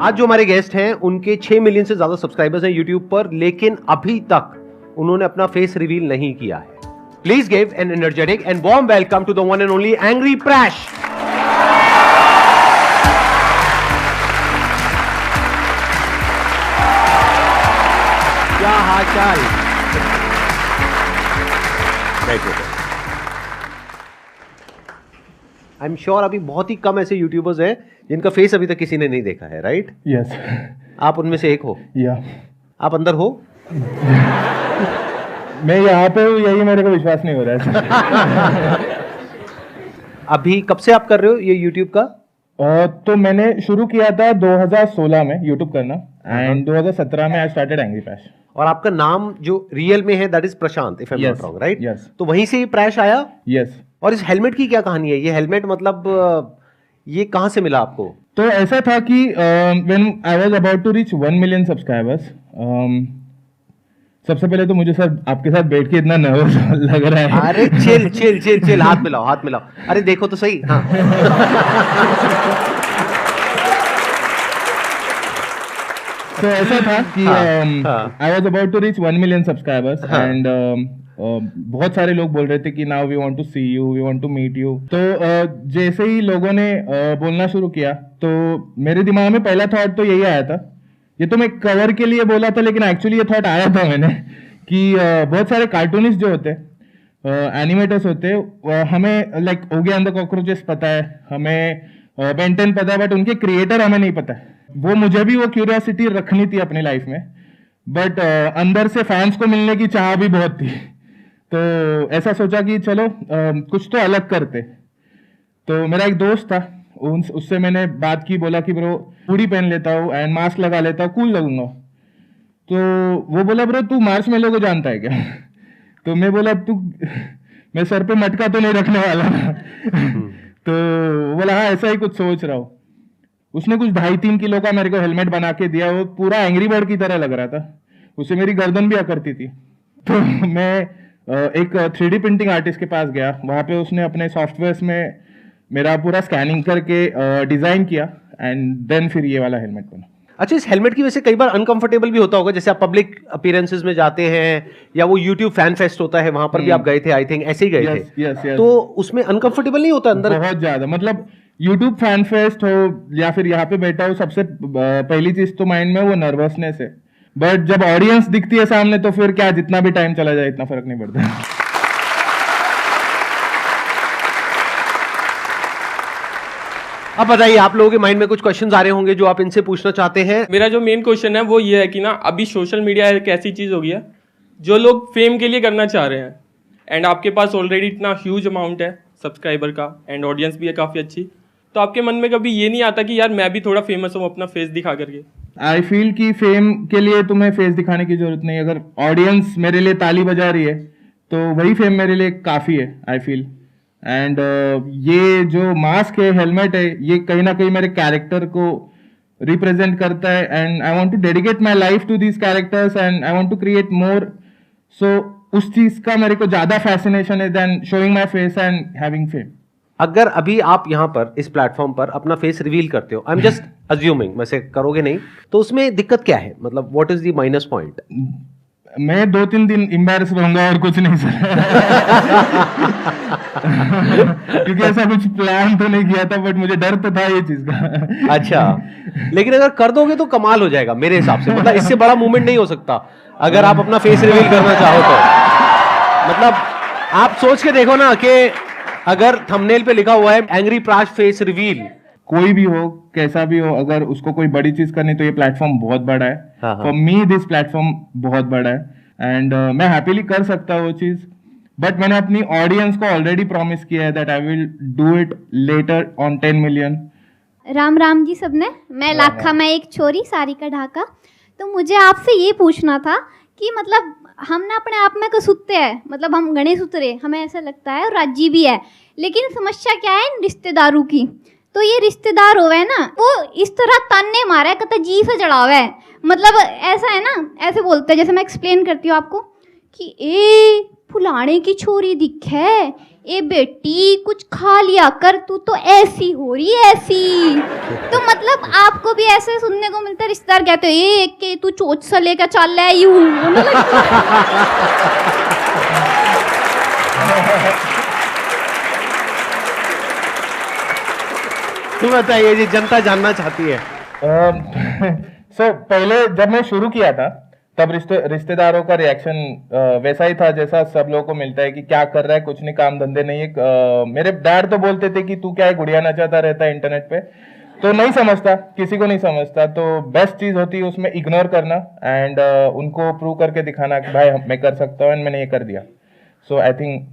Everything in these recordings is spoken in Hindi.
आज जो हमारे गेस्ट हैं उनके 6 मिलियन से ज्यादा सब्सक्राइबर्स हैं यूट्यूब पर, लेकिन अभी तक उन्होंने अपना फेस रिवील नहीं किया है। Please give an energetic and warm welcome to the one and only Angry Prash. क्या हाल चाल? आई एम श्योर अभी बहुत ही कम ऐसे यूट्यूबर्स हैं जिनका फेस अभी तक किसी ने नहीं देखा है, राइट? यस। आप उनमें से एक हो? या आप अंदर हो? मैं यहाँ पे हूँ, यही मेरे को विश्वास नहीं हो रहा है। अभी कब से आप कर रहे हो ये यूट्यूब का? तो मैंने शुरू किया था 2016 में यूट्यूब करना, एंड 2017 में आई स्टार्टेड एंग्री प्रैश। और आपका नाम जो रियल में है that is Prashant, if I am not wrong, right? Yes. तो वहीं से ये प्रैश आया? यस। और इस हेलमेट की क्या कहानी है? ये हेलमेट मतलब ये कहाँ से मिला आपको? तो ऐसा था कि when I was about to reach 1 million subscribers, सबसे पहले तो मुझे सर आपके साथ बैठ के इतना नर्वस लग रहा है। अरे चिल चिल चिल चिल, हाथ मिलाओ हाथ मिलाओ। अरे देखो तो सही। हाँ। तो ऐसा था कि I was about to reach 1 million subscribers, and बहुत सारे लोग बोल रहे थे कि now we want to see you, we want to meet you. तो जैसे ही लोगों ने बोलना शुरू किया तो मेरे दिमाग में पहला थॉट तो यही आया था, ये तो मैं कवर के लिए बोला था, लेकिन एक्चुअली ये थॉट आया था मैंने कि बहुत सारे कार्टूनिस्ट जो होते एनिमेटर्स होते हमें like Oggy and the cockroaches पता है, हमें बेन 10 पता है, बट उनके क्रिएटर हमें नहीं पता है। वो मुझे भी वो क्यूरियोसिटी रखनी थी अपनी लाइफ में, बट अंदर से फैंस को मिलने की चाह भी बहुत थी। तो ऐसा सोचा कि चलो कुछ तो अलग करते। तो मेरा एक दोस्त था, उससे मैंने बात की, बोला कि ब्रो पूरी पहन लेता हूँ एंड मास्क लगा लेता हूँ, कूल लगूंगा। तो वो बोला ब्रो तू मार्च मेलो को जानता है क्या? तो मैं बोला तू मैं सर पे मटका तो नहीं रखने वाला ना। तो वो बोला हाँ ऐसा ही कुछ सोच रहा हूँ। उसने कुछ 2.5-3 किलो का मेरे को हेलमेट बना के दिया, वो पूरा एंग्री बर्ड की तरह लग रहा था, उससे मेरी गर्दन भी अकड़ती थी। तो मैं एक 3D प्रिंटिंग आर्टिस्ट के पास गया, वहाँ पे उसने अपने सॉफ्टवेयर्स में मेरा पूरा स्कैनिंग करके डिजाइन किया, एंड देन फिर ये वाला हेलमेट बना। अच्छा, इस हेलमेट की वजह से कई बार अनकंफर्टेबल भी होता होगा, जैसे आप पब्लिक अपीयरेंसेस में जाते हैं या वो यूट्यूब फैन फेस्ट होता है वहां पर भी आप गए थे, आई थिंक ऐसे ही गए थे। यस। तो उसमें अनकंफर्टेबल नहीं होता अंदर? बहुत ज्यादा, मतलब यूट्यूब फैन फेस्ट हो या फिर यहाँ पे बैठा हो, सबसे पहली चीज तो माइंड में वो नर्वसनेस है, बट जब ऑडियंस दिखती है सामने तो फिर क्या, जितना भी टाइम चला जाए इतना फर्क नहीं पड़ता। अब बताइए, आप लोगों के माइंड में कुछ क्वेश्चंस आ रहे होंगे जो आप इनसे पूछना चाहते हैं। मेरा जो मेन क्वेश्चन है वो ये है कि ना अभी सोशल मीडिया एक ऐसी चीज हो गई है जो लोग फेम के लिए करना चाह रहे हैं, एंड आपके पास ऑलरेडी इतना ह्यूज अमाउंट है सब्सक्राइबर का, एंड ऑडियंस भी है काफी अच्छी, तो आपके मन में कभी ये नहीं आता कि यार मैं भी थोड़ा फेमस हूँ अपना फेस दिखा करके? आई फील कि फेम के लिए तुम्हें फेस दिखाने की जरूरत नहीं, अगर ऑडियंस मेरे लिए ताली बजा रही है तो वही फेम मेरे लिए काफी है, आई फील। एंड ये जो मास्क है, हेलमेट है, ये कहीं ना कहीं मेरे कैरेक्टर को रिप्रेजेंट करता है, and I want to dedicate my life to these characters and I want to create more. So उस चीज का मेरे को ज्यादा फैसिनेशन है then showing my face and having fame. अगर अभी आप यहाँ पर इस प्लेटफॉर्म पर अपना फेस रिवील करते हो, आई एम जस्ट अज्यूमिंग, वैसे करोगे नहीं, तो उसमें दिक्कत क्या है? मतलब what is the minus point? मैं 2-3 दिन एम्बैरेस रहूंगा और कुछ नहीं सर। क्योंकि ऐसा कुछ प्लान तो नहीं किया था, बट मुझे डर तो था ये चीज का। अच्छा, लेकिन अगर कर दोगे तो कमाल हो जाएगा मेरे हिसाब से। मतलब इससे बड़ा मूवमेंट नहीं हो सकता अगर आप अपना फेस रिवील करना चाहो तो। मतलब आप सोच के देखो ना कि अगर थंबनेल पे लिखा हुआ है एंग्री प्रैश फेस रिवील, कोई भी हो कैसा भी हो, अगर उसको कोई बड़ी चीज करनी तो ये प्लेटफॉर्म बहुत बड़ा है। फॉर मी दिस प्लेटफॉर्म बहुत बड़ा है, एंड मैं हैप्पीली कर सकता हूँ वो चीज, बट मैंने अपनी ऑडियंस को ऑलरेडी प्रॉमिस किया है that I will do it later on 10 million. Ram Ram ji सबने, मैं लाखा में एक छोरी सारिका ढाका। तो मुझे आपसे ये पूछना था कि मतलब हम ना अपने आप में कसूते हैं, मतलब हम गणेश उतरे, हमें ऐसा लगता है, और राजी भी है, लेकिन समस्या क्या है रिश्तेदारों की। तो ये रिश्तेदार हो है ना, वो इस तरह ताने मारा है, कत जी से चढ़ा हुआ है, मतलब ऐसा है ना, ऐसे बोलते हैं, जैसे मैं एक्सप्लेन करती हूँ आपको कि ए फुलाने की छोरी दिखे, ए बेटी कुछ खा लिया कर, तू तो ऐसी हो रही है ऐसी। तो मतलब आपको भी ऐसे सुनने को मिलता है, रिश्तेदार कहते हैं ए के तू चोच सा लेकर चल रहा है यूं। तो बताइए जी, जनता जानना चाहती है। पहले जब मैं शुरू किया था तब रिश्तेदारों का रिएक्शन वैसा ही था जैसा सब लोगों को मिलता है कि क्या कर रहा है, कुछ नहीं, काम धंधे नहीं है। मेरे डैड तो बोलते थे कि तू क्या है, गुड़िया नचाता रहता है इंटरनेट पे, तो नहीं समझता, किसी को नहीं समझता। तो बेस्ट चीज होती है उसमें इग्नोर करना एंड उनको प्रूव करके दिखाना कि भाई मैं कर सकता हूँ एंड मैंने ये कर दिया। सो आई थिंक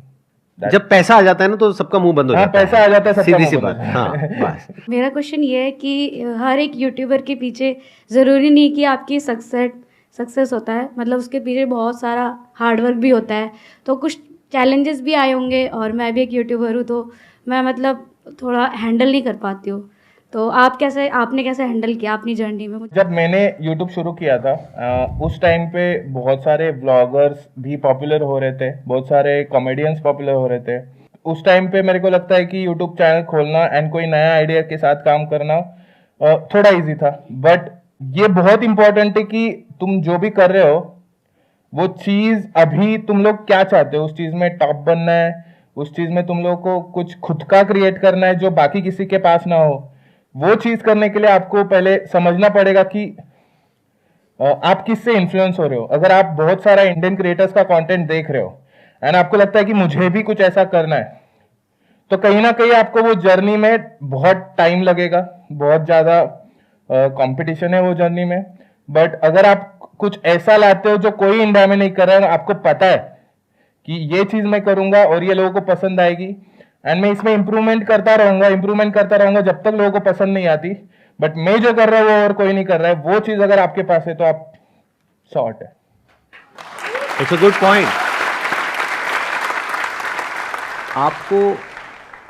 जब पैसा आ जाता है ना तो सबका मुंह बंद हो जाता है। पैसा आ जाता है, सबका सीधी मुंह सी बंद बात। हो हाँ, बस। मेरा क्वेश्चन ये है कि हर एक यूट्यूबर के पीछे ज़रूरी नहीं कि आपकी सक्सेस होता है, मतलब उसके पीछे बहुत सारा हार्डवर्क भी होता है। तो कुछ चैलेंजेस भी आए होंगे, और मैं भी एक यूट्यूबर हूँ तो मैं मतलब थोड़ा हैंडल नहीं कर पाती हूँ। तो आपने कैसे हैंडल किया अपनी जर्नी में? जब मैंने YouTube शुरू किया था उस टाइम पे बहुत सारे व्लॉगर्स भी पॉपुलर हो रहे थे, बहुत सारे कॉमेडियंस पॉपुलर हो रहे थे। उस टाइम पे मेरे को लगता है कि YouTube चैनल खोलना एंड कोई नया आइडिया के साथ काम करना थोड़ा इजी था। बट ये बहुत इंपॉर्टेंट है कि तुम जो भी कर रहे हो वो चीज अभी तुम लोग क्या चाहते हो, उस चीज में टॉप बनना है, उस चीज में तुम लोग को कुछ खुद का क्रिएट करना है जो बाकी किसी के पास ना हो। वो चीज करने के लिए आपको पहले समझना पड़ेगा कि आप किससे इन्फ्लुएंस हो रहे हो। अगर आप बहुत सारा इंडियन क्रिएटर्स का कंटेंट देख रहे हो एंड आपको लगता है कि मुझे भी कुछ ऐसा करना है, तो कहीं ना कहीं आपको वो जर्नी में बहुत टाइम लगेगा, बहुत ज्यादा कंपटीशन है वो जर्नी में। बट अगर आप कुछ ऐसा लाते हो जो कोई इंडिया में नहीं कर रहा है, आपको पता है कि ये चीज मैं करूंगा और ये लोगों को पसंद आएगी एंड मैं इसमें इंप्रूवमेंट करता रहूंगा जब तक लोगों को पसंद नहीं आती, बट मैं जो कर रहा हूँ वो और कोई नहीं कर रहा है, वो चीज अगर आपके पास है तो आप शॉर्ट है। It's a good point. आपको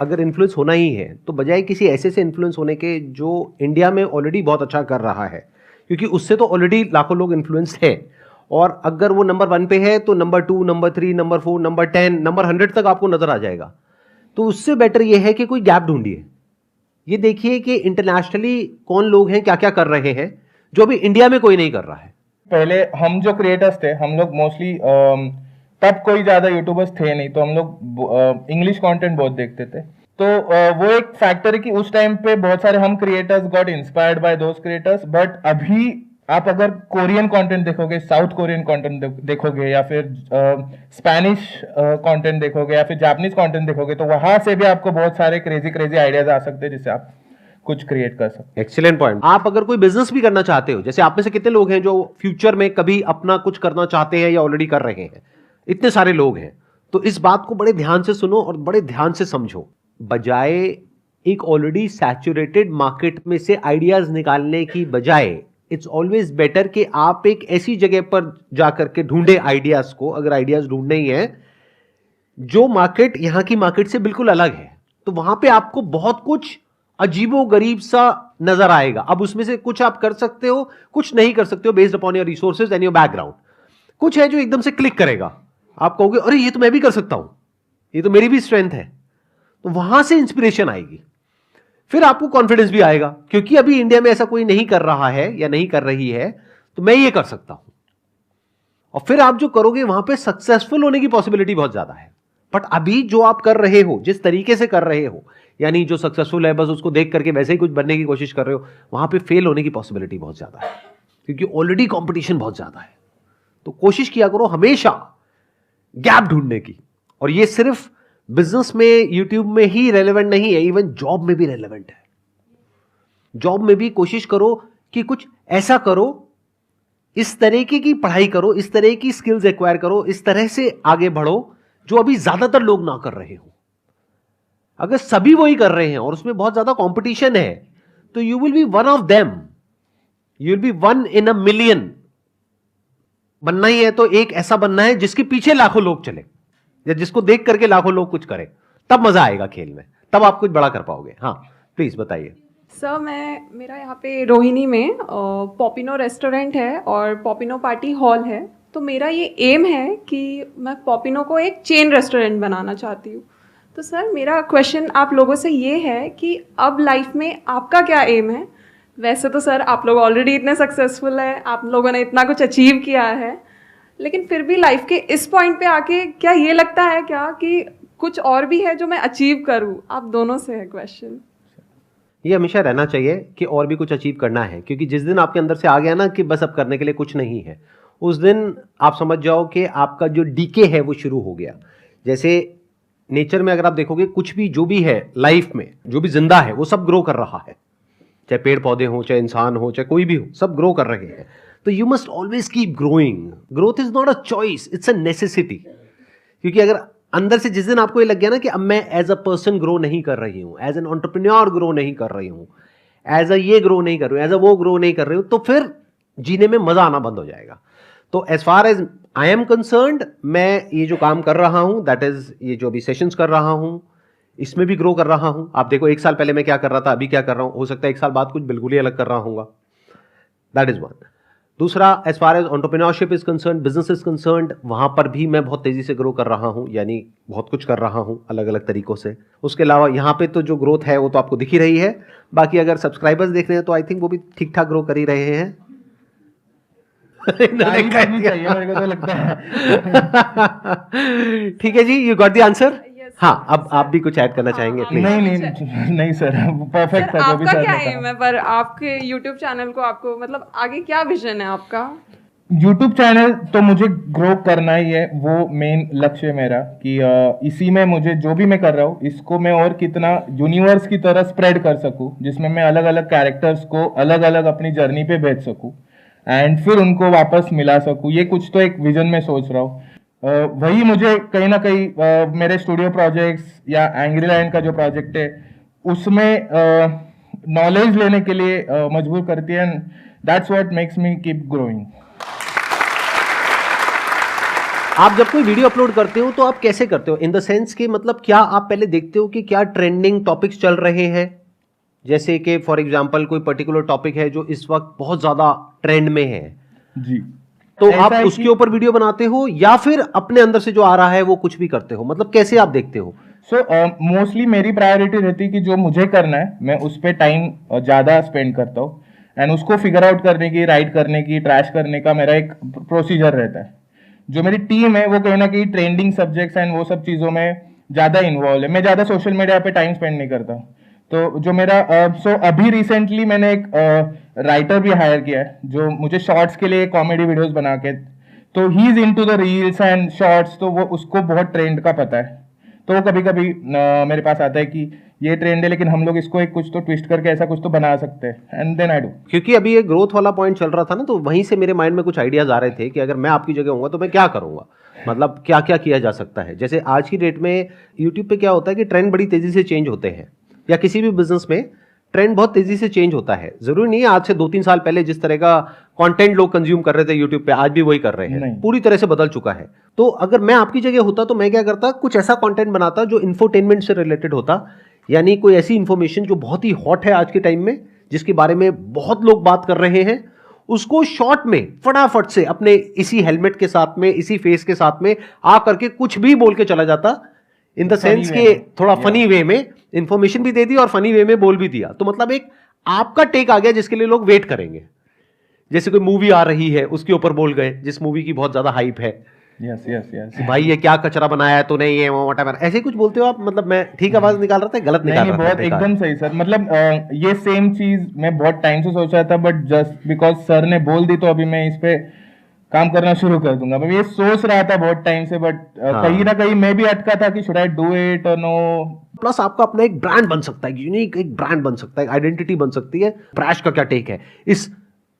अगर इन्फ्लुएंस होना ही है तो बजाय किसी ऐसे से इन्फ्लुएंस होने के जो इंडिया में ऑलरेडी बहुत अच्छा कर रहा है, क्योंकि उससे तो ऑलरेडी लाखों लोग इन्फ्लुएंस है, और अगर वो नंबर 1 पे है तो number 2, number 3, number 4, number 10, number 100 तक आपको नजर आ जाएगा। तो उससे बेटर ये है कि कोई गैप ढूंढिए। ये देखिए कि इंटरनेशनली कौन लोग हैं, क्या क्या कर रहे हैं जो अभी इंडिया में कोई नहीं कर रहा है। पहले हम जो क्रिएटर्स थे, हम लोग मोस्टली तब कोई ज्यादा यूट्यूबर्स थे नहीं, तो हम लोग इंग्लिश कंटेंट बहुत देखते थे। तो वो एक फैक्टर है कि उस टाइम पे बहुत सारे हम creators got inspired by those creators. But अभी आप अगर कोरियन कंटेंट देखोगे, साउथ कोरियन कंटेंट देखोगे, या फिर स्पेनिश कंटेंट देखोगे, या फिर जापानीज कंटेंट देखोगे, तो वहां से भी आपको बहुत सारे क्रेजी आइडियाज आ सकते हैं जिससे आप कुछ क्रिएट कर सकते हैं। Excellent point. आप अगर कोई बिजनेस भी करना चाहते हो, जैसे आप में से कितने लोग हैं जो फ्यूचर में कभी अपना कुछ करना चाहते हैं या ऑलरेडी कर रहे हैं? इतने सारे लोग हैं। तो इस बात को बड़े ध्यान से सुनो और बड़े ध्यान से समझो। बजाय एक ऑलरेडी सैचुरेटेड मार्केट में से आइडियाज निकालने की बजाय इट्स ऑलवेज बेटर कि आप एक ऐसी जगह पर जाकर के ढूंढे आइडियाज को, अगर आइडियाज ढूंढने ही है जो मार्केट यहां की मार्केट से बिल्कुल अलग है। तो वहां पे आपको बहुत कुछ अजीबो गरीब सा नजर आएगा। अब उसमें से कुछ आप कर सकते हो, कुछ नहीं कर सकते हो, based upon your resources and your background. कुछ है जो एकदम से क्लिक करेगा, आप कहोगे अरे ये तो मैं भी कर सकता हूं, ये तो मेरी भी स्ट्रेंथ है। तो वहां से इंस्पिरेशन आएगी, फिर आपको कॉन्फिडेंस भी आएगा, क्योंकि अभी इंडिया में ऐसा कोई नहीं कर रहा है या नहीं कर रही है, तो मैं ये कर सकता हूं। और फिर आप जो करोगे वहां पे सक्सेसफुल होने की पॉसिबिलिटी बहुत ज्यादा है। बट अभी जो आप कर रहे हो, जिस तरीके से कर रहे हो, यानी जो सक्सेसफुल है बस उसको देख करके वैसे ही कुछ बनने की कोशिश कर रहे हो, वहां पे फेल होने की पॉसिबिलिटी बहुत ज्यादा है, क्योंकि ऑलरेडी कंपटीशन बहुत ज्यादा है। तो कोशिश किया करो हमेशा गैप ढूंढने की। और ये सिर्फ बिजनेस में, यूट्यूब में ही रेलेवेंट नहीं है, इवन जॉब में भी रेलेवेंट है। जॉब में भी कोशिश करो कि कुछ ऐसा करो, इस तरीके की पढ़ाई करो, इस तरह की स्किल्स एक्वायर करो, इस तरह से आगे बढ़ो जो अभी ज्यादातर लोग ना कर रहे हो। अगर सभी वही कर रहे हैं और उसमें बहुत ज्यादा कंपटीशन है, तो you will be one of them, you will be 1 in a million। बनना ही है तो एक ऐसा बनना है जिसके पीछे लाखों लोग चले, या जिसको देख करके लाखों लोग कुछ करें, तब मजा आएगा खेल में, तब आप कुछ बड़ा कर पाओगे। हाँ प्लीज बताइए। सर मेरा यहाँ पे रोहिणी में पॉपिनो रेस्टोरेंट है और पॉपिनो पार्टी हॉल है। तो मेरा ये एम है कि मैं पॉपिनो को एक चेन रेस्टोरेंट बनाना चाहती हूँ। तो सर मेरा क्वेश्चन आप लोगों से ये है कि अब लाइफ में आपका क्या एम है? वैसे तो सर आप लोग ऑलरेडी इतने सक्सेसफुल हैं, आप लोगों ने इतना कुछ अचीव किया है, लेकिन फिर भी लाइफ के इस पॉइंट पे आके क्या ये लगता है क्या कि कुछ और भी है जो मैं अचीव करूं? आप दोनों से है क्वेश्चन। ये हमेशा रहना चाहिए कि और भी कुछ अचीव करना है, क्योंकि जिस दिन आपके अंदर से आ गया ना कि बस अब करने के लिए कुछ नहीं है, उस दिन आप समझ जाओ कि आपका जो डीके है वो शुरू हो गया। जैसे नेचर में अगर आप देखोगे, कुछ भी जो भी है लाइफ में, जो भी जिंदा है वो सब ग्रो कर रहा है, चाहे पेड़ पौधे हो, चाहे इंसान हो, चाहे कोई भी हो, सब ग्रो कर रहे हैं। तो you must always keep growing. Growth is not a choice, it's a necessity. क्योंकि अगर अंदर से जिस दिन आपको ये लग गया ना कि अब मैं एज अ पर्सन ग्रो नहीं कर रही हूं, एज एन एंटरप्रेन्योर ग्रो नहीं कर रही हूं, एज अ ये ग्रो नहीं कर रही हूं, एज अ वो ग्रो नहीं कर रही हूं, तो फिर जीने में मजा आना बंद हो जाएगा। तो as far as I am concerned, मैं ये जो काम कर रहा हूं, दैट इज ये जो अभी सेशंस कर रहा हूं, इसमें भी ग्रो कर रहा हूं। आप देखो 1 साल पहले मैं क्या कर रहा था, अभी क्या कर रहा हूं, हो सकता है 1 साल बाद कुछ बिल्कुल ही अलग कर रहा हूंगा। That is one. दूसरा, as far as entrepreneurship is concerned, business is concerned, वहां पर भी मैं बहुत तेजी से ग्रो कर रहा हूं, यानी बहुत कुछ कर रहा हूं अलग अलग तरीकों से। उसके अलावा यहाँ पे तो जो ग्रोथ है वो तो आपको दिख ही रही है। बाकी अगर सब्सक्राइबर्स देख रहे हैं तो आई थिंक वो भी ठीक ठाक ग्रो कर ही रहे हैं। चाहिए मेरे को तो लगता है। ठीक है जी, यू गॉट द आंसर। हाँ, अब आप भी कुछ ऐड करना चाहेंगे प्लीज? नहीं सर, परफेक्ट था जो भी आपका सर क्या ने एम है पर आपके YouTube चैनल को, आपको मतलब आगे क्या विजन है आपका? YouTube चैनल तो मुझे ग्रो करना ही है, वो मेन लक्ष्य है मेरा कि इसी में मुझे जो भी मैं कर रहा हूँ इसको मैं और कितना यूनिवर्स की तरह स्प्रेड कर सकूँ, जिसमें मैं अलग अलग कैरेक्टर्स को अलग अलग अपनी जर्नी पे भेज सकूँ एंड फिर उनको वापस मिला सकूँ। ये कुछ तो एक विजन में सोच रहा हूँ। वही मुझे कहीं ना कहीं मेरे स्टूडियो प्रोजेक्ट्स या एंग्री लैंड का जो प्रोजेक्ट है उसमें नॉलेज लेने के लिए मजबूर करती है, and that's what makes me keep growing. आप जब कोई वीडियो अपलोड करते हो तो आप कैसे करते हो? इन द सेंस कि मतलब क्या आप पहले देखते हो कि क्या ट्रेंडिंग टॉपिक्स चल रहे हैं? जैसे कि फॉर एग्जांपल कोई पर्टिकुलर टॉपिक है जो इस वक्त बहुत ज्यादा ट्रेंड में है जी, तो आप उसके ऊपर वीडियो बनाते हो या फिर अपने अंदर से जो आ रहा है वो कुछ भी करते हो? मतलब कैसे आप देखते हो? मोस्टली मेरी प्रायोरिटी रहती है कि जो मुझे करना है मैं उस पर टाइम ज़्यादा स्पेंड करता हूँ, एंड उसको फिगर आउट करने की, राइट करने की, ट्रैश करने का मेरा एक प्रोसीजर रहता है। जो मेरी टीम है वो कहीं ना कहीं ट्रेंडिंग सब्जेक्ट्स एंड वो सब चीज़ों में ज़्यादा इन्वॉल्व है। मैं ज़्यादा सोशल मीडिया पे टाइम स्पेंड नहीं करता। तो जो मेरा अभी रिसेंटली मैंने एक राइटर भी हायर किया है जो मुझे शॉर्ट्स के लिए कॉमेडी वीडियोस बना के, तो he is into the reels and shorts, तो वो उसको बहुत ट्रेंड का पता है। तो वो कभी कभी मेरे पास आता है कि ये ट्रेंड है लेकिन हम लोग इसको एक कुछ तो ट्विस्ट करके ऐसा कुछ तो बना सकते हैं, एंड देन आई डू। क्योंकि अभी ये ग्रोथ वाला पॉइंट चल रहा था ना, तो वहीं से मेरे माइंड में कुछ आइडियाज आ रहे थे कि अगर मैं आपकी जगह होऊंगा तो मैं क्या करूंगा, मतलब क्या क्या किया जा सकता है। जैसे आज की डेट में यूट्यूब पे क्या होता है कि ट्रेंड बड़ी तेजी से चेंज होते हैं, या किसी भी बिजनेस में ट्रेंड बहुत तेजी से चेंज होता है। जरूरी नहीं है आज से 2-3 साल पहले जिस तरह का कंटेंट लोग कंज्यूम कर रहे थे यूट्यूब पे आज भी वही कर रहे हैं, पूरी तरह से बदल चुका है। तो अगर मैं आपकी जगह होता तो मैं क्या करता, कुछ ऐसा कंटेंट बनाता जो इंफोटेनमेंट से रिलेटेड होता, यानी कोई ऐसी इंफॉर्मेशन जो बहुत ही हॉट है आज के टाइम में, जिसके बारे में बहुत लोग बात कर रहे हैं, उसको शॉर्ट में फटाफट से अपने इसी हेलमेट के साथ में, इसी फेस के साथ में आ करके कुछ भी बोल के चला जाता, इन द सेंस के थोड़ा फनी वे में इंफॉर्मेशन भी दे दी और फनी वे में बोल भी दिया। तो मतलब एक आपका टेक आ गया जिसके लिए लोग वेट करेंगे। जैसे कोई मूवी आ रही है उसके ऊपर बोल गए, जिस मूवी की बहुत ज्यादा हाइप है, यस यस यस, भाई ये क्या कचरा बनाया है तूने, ये व्हाटएवर, ऐसे कुछ बोलते हो आप? मतलब मैं ठीक आवाज निकाल रहा था, गलत निकाल रहा था? बहुत एकदम सही सर। मतलब ये सेम चीज मैं बहुत टाइम से सोच रहा था, बट जस्ट बिकॉज सर ने बोल दी तो अभी मैं इस पे काम करना शुरू कर दूंगा। मैं ये सोच रहा था बहुत टाइम से, बट कहीं ना कहीं मैं भी अटका था कि शुड आई डू इट और नो। प्लस आपका अपना एक ब्रांड बन सकता है, यूनिक एक ब्रांड बन सकता है, आइडेंटिटी बन सकती है। प्रैश का क्या टेक है इस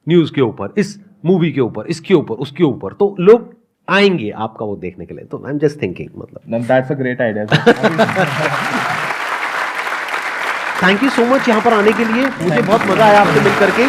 न्यूज के ऊपर, इस मूवी के ऊपर, इसके ऊपर, उसके ऊपर, तो लोग आएंगे आपका वो देखने के लिए। तो आई एम जस्ट थिंकिंग, मतलब that's a great idea. Thank you so much यहाँ पर आने के लिए, मुझे बहुत मजा आया आपसे मिल करके।